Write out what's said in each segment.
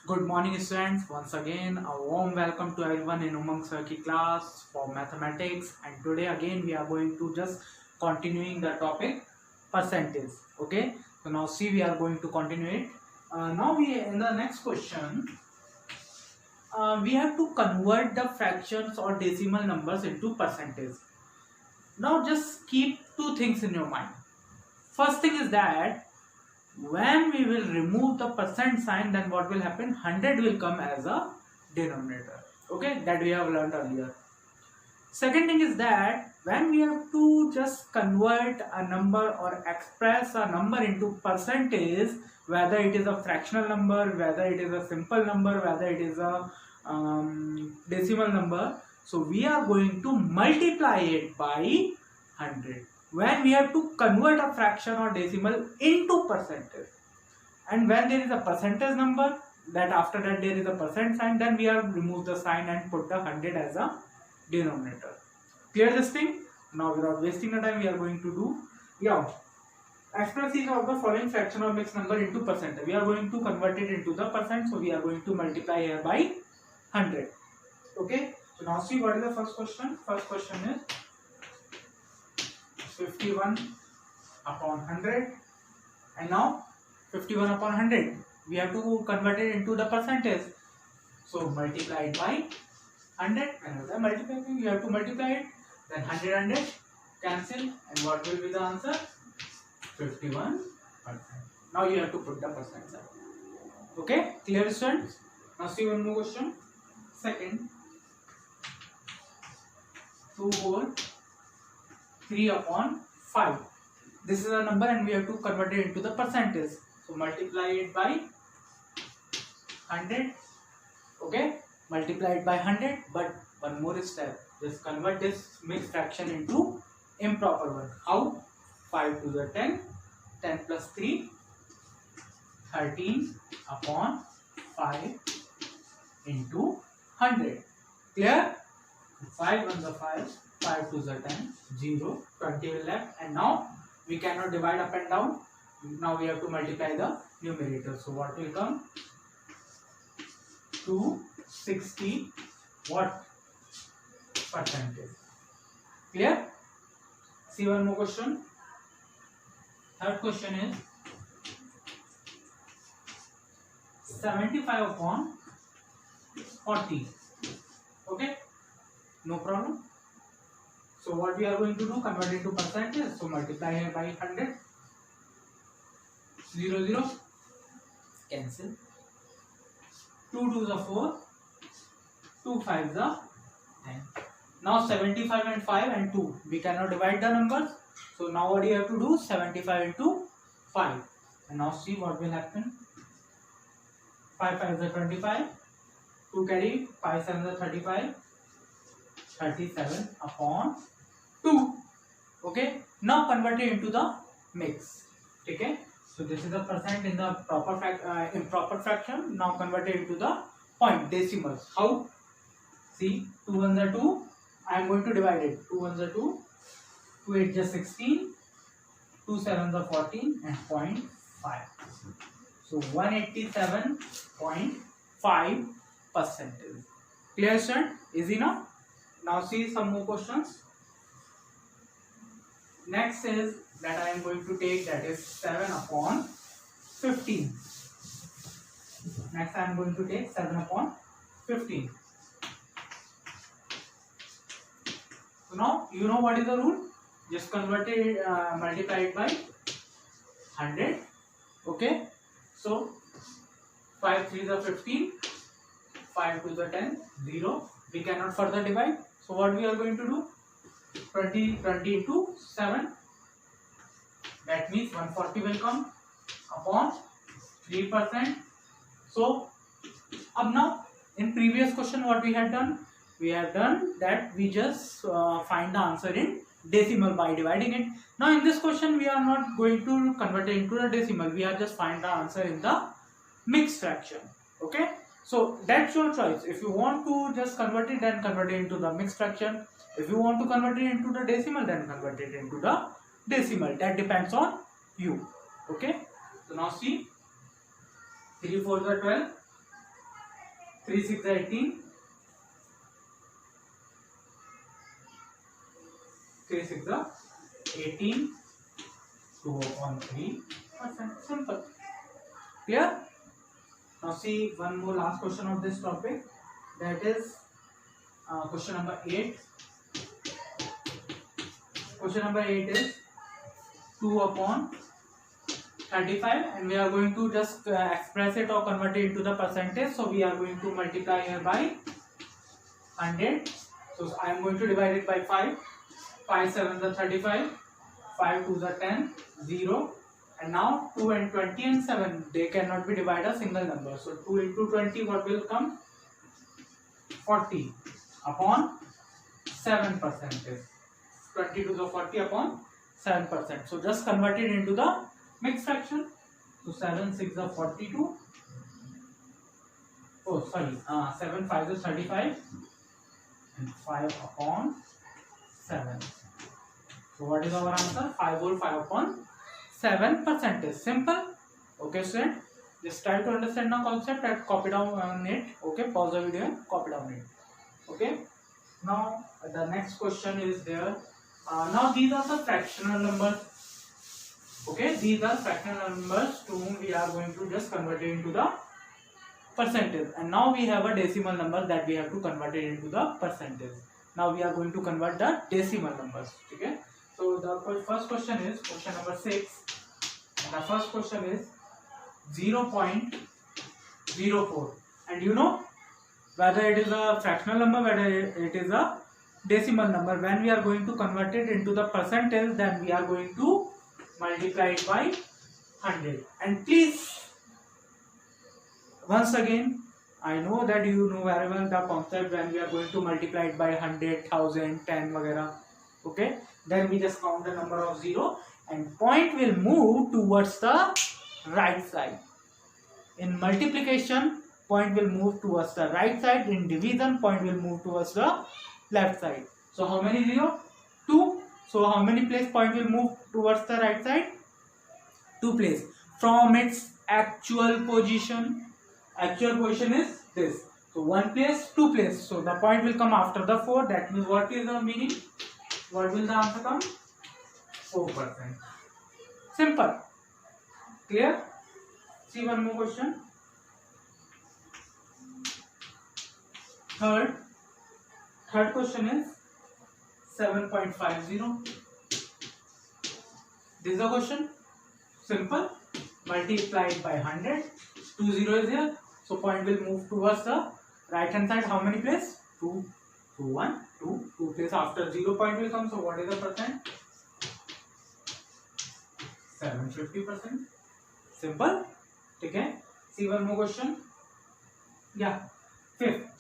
Good morning, students. Once again, a warm welcome to everyone in Umang Sir ki class for mathematics. And today again we are going to just continuing the topic percentage. Okay. So now see we are going to continue it. Now we in the next question we have to convert the fractions or decimal numbers into percentage. Now just keep two things in your mind. First thing is that when we will remove the percent sign, then what will happen? 100 will come as a denominator. Okay, that we have learned earlier. Second thing is that when we have to just convert a number or express a number into percentage, whether it is a fractional number, whether it is a simple number, whether it is a decimal number, so we are going to multiply it by 100 when we have to convert a fraction or decimal into percentage. And when there is a percentage number, that after that there is a percent sign, then we have removed the sign and put the 100 as a denominator. Clear this thing? Now without wasting the time, we are going to do express each of the following fraction or mixed number into percent. We are going to convert it into the percent, so we are going to multiply here by 100. Okay, so now see what is the first question. First question is 51 upon 100, and now 51 upon 100 we have to convert it into the percentage, so multiply it by 100. Another multiplying, you have to multiply it, then 100 cancel, and what will be the answer? 51%. Now you have to put the percent sign. Okay, clear students? Now see one more question. Second, 2 whole 3 upon 5. This is a number and we have to convert it into the percentage. So multiply it by 100. Okay, multiply it by 100. But one more step. Just convert this mixed fraction into improper one. How? 5 to the 10. 10 plus 3. 13 upon 5 into 100. Clear? 5 on the 5. 5 to the 10, 0, 20 will left, and now we cannot divide up and down. Now we have to multiply the numerator. So what will come? 260 what percentage? Clear? See one more question. Third question is 75 upon 40. Okay, no problem. So what we are going to do? Convert it to percentage. So multiply here by 100. 0, 0. Cancel. 2 to the 4. 2 5 the 10. Now 75 and 5 and 2. We cannot divide the numbers. So now what you have to do? 75 into 5. And now see what will happen. 5 5 is 25. 2 carry. 5 7 is 35. 37 upon 2. Okay, now convert it into the mix. Okay, so this is the percent in the proper improper fraction. Now convert it into the point decimals. How? See, 2 1s are 2. I am going to divide it. 2 1s are 2. 2 8s are 16. 2 7s are 14 and 0.5. So 187.5%. Clear, student? Easy now? Now see some more questions. Next is that I am going to take, that is 7 upon 15. Next I am going to take 7 upon 15. So now you know what is the rule. Just convert it, multiply it by 100. Okay. So 5 3 is 15. 5 to the 10, 0. We cannot further divide. So what we are going to do? 20 into 7. That means 140 will come upon 3%. So up now, in previous question what we had done? We have done that we just find the answer in decimal by dividing it. Now in this question we are not going to convert it into the decimal. We are just find the answer in the mixed fraction. Okay. So that's your choice. If you want to just convert it, then convert it into the mixed fraction. If you want to convert it into the decimal, then convert it into the decimal. That depends on you. Okay. So now see, 3 4 is 12. 3 6 18, 3 6 18, 2 upon 3%. Simple. Clear? Now see one more last question of this topic, that is question number 8. Question number 8 is 2 upon 35, and we are going to just express it or convert it into the percentage. So we are going to multiply here by 100. So I am going to divide it by 5. 5 7 is 35, 5 2 is 10, 0. And now 2 and 20 and 7, they cannot be divided a single number. So 2 into 20, what will come? 40 upon 7%. 20 to the 40 upon 7%. So just convert it into the mixed fraction. So 7 6 is 42. Oh sorry, 7 5 is 35 and 5 upon 7. So what is our answer? 5 whole 5 upon 7%. Simple. Okay student, just try to understand the concept and copy down it. Okay, pause the video and copy down it. Okay, now the next question is there. Now these are the fractional numbers. Okay, these are fractional numbers to whom we are going to just convert it into the percentage. And now we have a decimal number that we have to convert it into the percentage. Now we are going to convert the decimal numbers. Okay, so the first question is question number 6, and the first question is 0.04. And you know whether it is a fractional number, whether it is a decimal number, when we are going to convert it into the percentage, then we are going to multiply it by 100. And please, once again, I know that you know very well the concept when we are going to multiply it by 100, 1000, 10 वगैरह. Okay, then we just count the number of 0 and point will move towards the right side. In multiplication, point will move towards the right side. In division, point will move towards the left side. So how many 0? 2. So how many place point will move towards the right side? 2 place. From its actual position. Actual position is this. So 1 place, 2 place. So the point will come after the 4. That means what is the meaning? What will the answer come? 4%. Simple. Clear? See one more question. Third question is 7.50. This is the question. Simple. Multiply it by 100. 2 0 is here. So point will move towards the right hand side. How many place? 2. 2 1 2 2 place. After 0 point will come. So what is the percent? 750%. Simple. Okay. See one more question. Yeah. Fifth.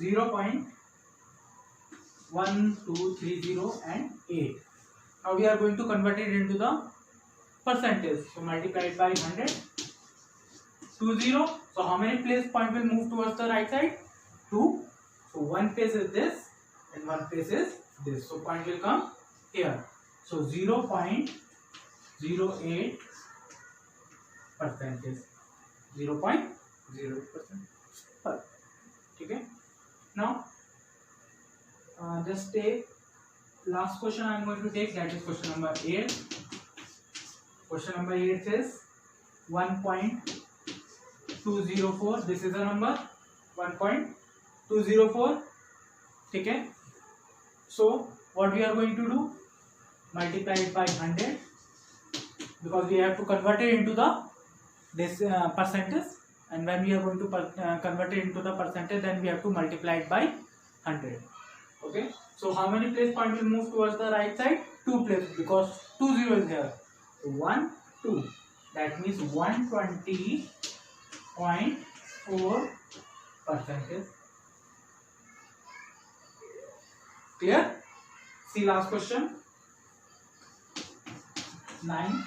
0.1230 and 8. Now we are going to convert it into the percentage. So multiply it by 100. 20. So how many place point will move towards the right side? 2. So one place is this and one place is this. So point will come here. So 0.08%. 0.08%. Okay. Now just take last question I am going to take, that is question number 8. Question number 8 is 1.204. This is the number 1.204. Okay. So what we are going to do? Multiply it by 100 because we have to convert it into the percentage, and when we are going to convert it into the percentage, then we have to multiply it by 100. Okay. So how many place point will move towards the right side? 2 places because 2 0 is here. So 1 2. That means 120.4%. Clear? See last question. 9.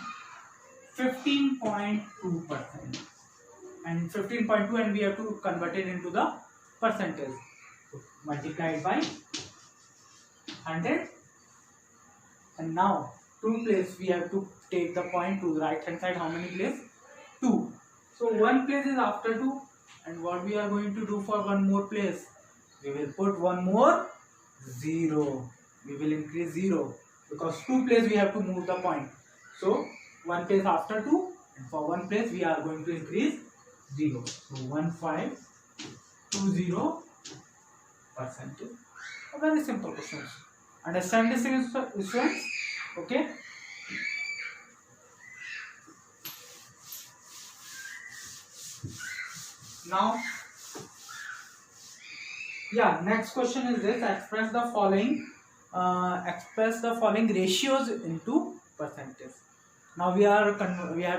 15.2%. And 15.2, and we have to convert it into the percentage. So multiply it by 100. And now 2 place we have to take the point to the right hand side. How many place? 2. So 1 place is after 2. And what we are going to do for one more place? We will put one more 0. We will increase 0 because 2 place we have to move the point. So 1 place after 2, and for 1 place we are going to increase 0. So 1520 percentage. A very simple question. Understand this, students? Okay. Now, yeah, next question is this: express the following ratios into percentage. Now we have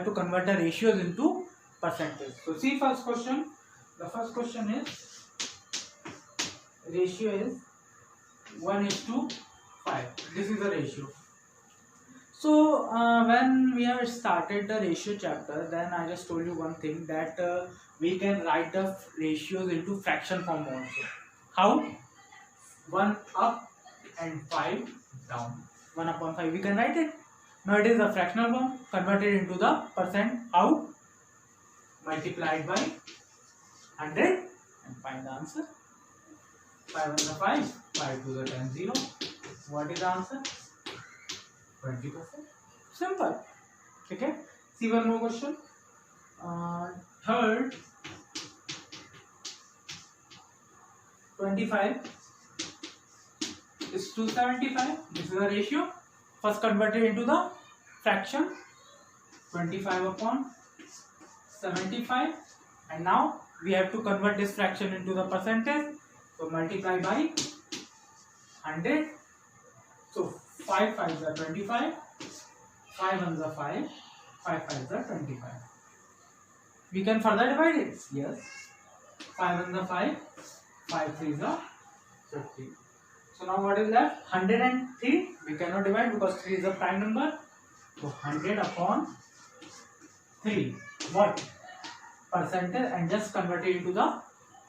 to convert the ratios into percentage. So see first question. The first question is ratio is 1:5. This is the ratio. So when we have started the ratio chapter, then I just told you one thing, that we can write the ratios into fraction form also. How? 1 up and 5 down. 1/5 we can write it. Now it is a fractional form, converted into the percent. How? Multiplied by 100 and find the answer. 5 1 the 5, 5 2 the 10, 0. What is the answer? 20%. Simple. Okay. See one more question. Third 25 is to 75. This is the ratio. First converted into the fraction. 25/75. And now we have to convert this fraction into the percentage. So multiply by 100. So 5 5s are 25. 5 1s are 5. 5 5s are 25. We can further divide it. Yes. 5 1s are 5. 5 3s are 50. So now what is left? 103. We cannot divide because 3 is a prime number. So 100/3. What? Percentage, and just convert it into the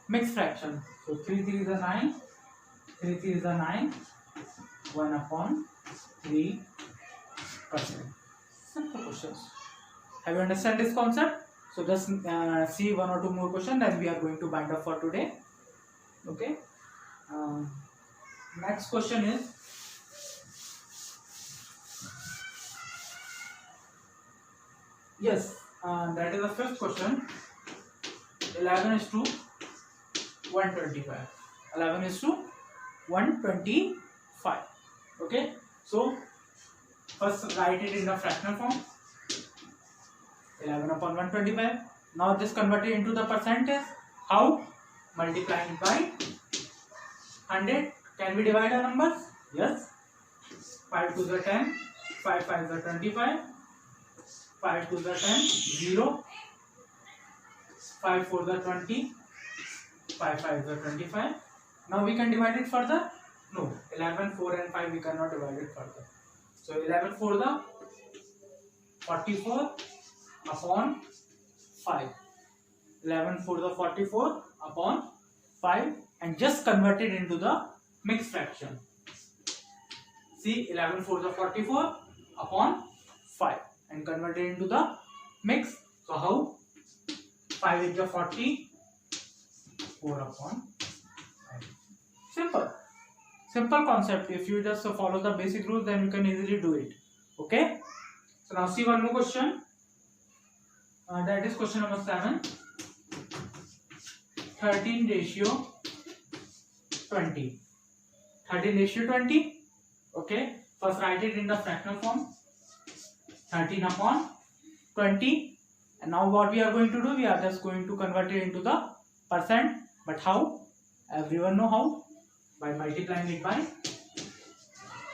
mixed fraction. So 3 3 is a 9. 3 3 is a 9. 1/3%. Simple questions. Have you understand this concept? So just see one or two more questions, then we are going to bind up for today. Okay. Next question is, yes, that is the fifth question. 11:125. 11:125. Okay. So first write it in the fractional form. 11/125. Now just convert it into the percentage. How? Multiplying by 100. Can we divide our numbers? Yes. 5 2s are 10. 5 5s are 25. 5 2s are 10. 0. 5 4s are 20. 5 5s are 25. Now we can divide it further. No. 11 4 and 5 we cannot divide it further. So 11 4 the 44/5. 11 4 the 44/5, and just convert it into the mixed fraction. See, 11 4 the 44/5 and convert it into the mix. So how? 5 is the 40. 4/5. Simple. Simple concept. If you just follow the basic rules, then you can easily do it. Okay. So now see one more question. That is question number 7. 13:20. 13:20. Okay. First write it in the fractional form. 13/20. And now what we are going to do? We are just going to convert it into the percent. But how? Everyone know how? By multiplying it by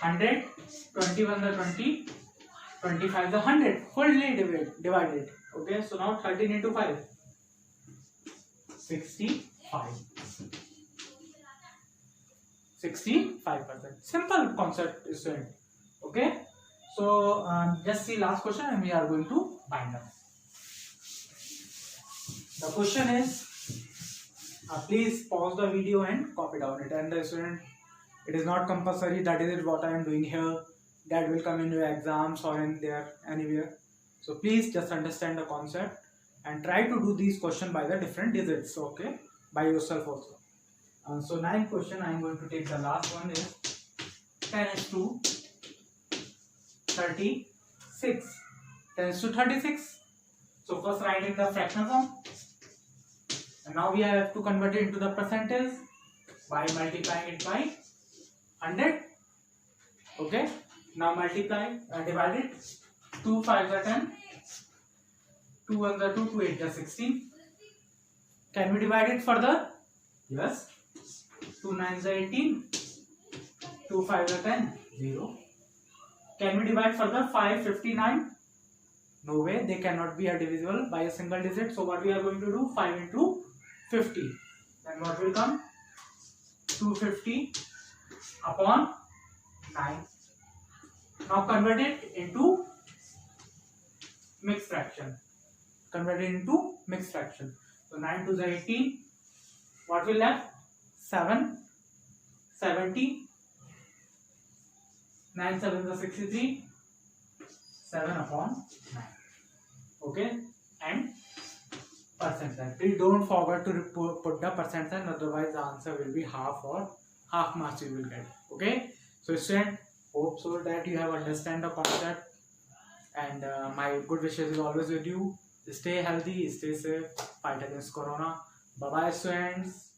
100. 21 the 20. 25 the 100. Fully divided. Okay. So now 13 into 5. 65. 65%. Simple concept, student. Okay. So just see last question and we are going to bind up. The question is, please pause the video and copy down it. And the student, it is not compulsory that is what I am doing here. That will come in your exams or in there anywhere. So please just understand the concept and try to do these question by the different digits, okay, by yourself also. So 9th question, I am going to take the last one, is 10 is to 36. 10 is to 36. So first write in the fractional form, and now we have to convert it into the percentage by multiplying it by 100. Okay, now multiply and divide it. 2 5s are 10, 2 1s are 2, 2 8s are 16. Can we divide it further? Yes. 2 9s are 18, 2 5s are 10, 0. Can we divide further? 5 59? No way, they cannot be divisible by a single digit. So what we are going to do? 5 into 50. Then what will come? 250 upon 9. Now convert it into mixed fraction. Convert it into mixed fraction. So 9 to the 18. What will left? 7. 70. 9 7 is 63. 7 upon 9. Okay, and percent sign. Please don't forget to put the percent sign, otherwise the answer will be half, or half marks you will get. Okay, so student, hope so that you have understand the concept, and my good wishes is always with you. Stay healthy, stay safe, fight against corona. Bye bye students.